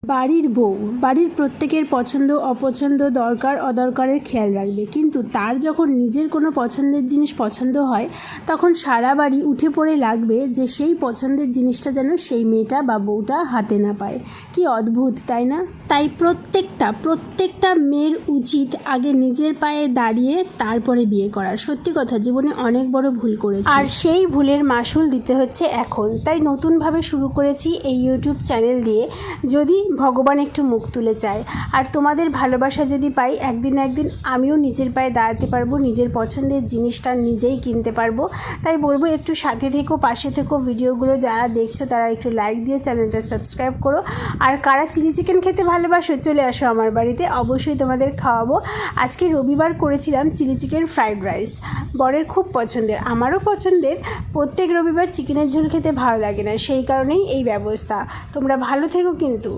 বাড়ির বউ বাড়ির প্রত্যেকের পছন্দ অপছন্দ দরকার অদরকারের খেয়াল রাখবে, কিন্তু তার যখন নিজের কোনো পছন্দের জিনিস পছন্দ হয় তখন সারা বাড়ি উঠে পড়ে লাগবে যে সেই পছন্দের জিনিসটা যেন সেই মেয়েটা বা বউটা হাতে না পায়। কি অদ্ভুত, তাই না? তাই প্রত্যেকটা মেয়ের উচিত আগে নিজের পায়ে দাঁড়িয়ে তারপরে বিয়ে করার। সত্যি কথা, জীবনে অনেক বড় ভুল করেছি আর সেই ভুলের মাসুল দিতে হচ্ছে এখন। তাই নতুনভাবে শুরু করেছি এই ইউটিউব চ্যানেল দিয়ে, যদি ভগবান একটু মুখ তুলে চায় আর তোমাদের ভালোবাসা যদি পাই, একদিন আমিও নিজের পায়ে দাঁড়াতে পারবো, নিজের পছন্দের জিনিসটা নিজেই কিনতে পারবো। তাই বলবো একটু সাথে থেকো, পাশে থেকো। ভিডিওগুলো যারা দেখছো তারা একটু লাইক দিয়ে চ্যানেলটা সাবস্ক্রাইব করো। আর কারা চিলি চিকেন খেতে ভালোবাসো চলে আসো আমার বাড়িতে, অবশ্যই তোমাদের খাওয়াবো। আজকে রবিবার করেছিলাম চিলি চিকেন ফ্রাইড রাইস, বরের খুব পছন্দের, আমারও পছন্দের। প্রত্যেক রবিবার চিকেনের ঝোল খেতে ভালো লাগে না, সেই কারণেই এই ব্যবস্থা। তোমরা ভালো থেকো কিন্তু।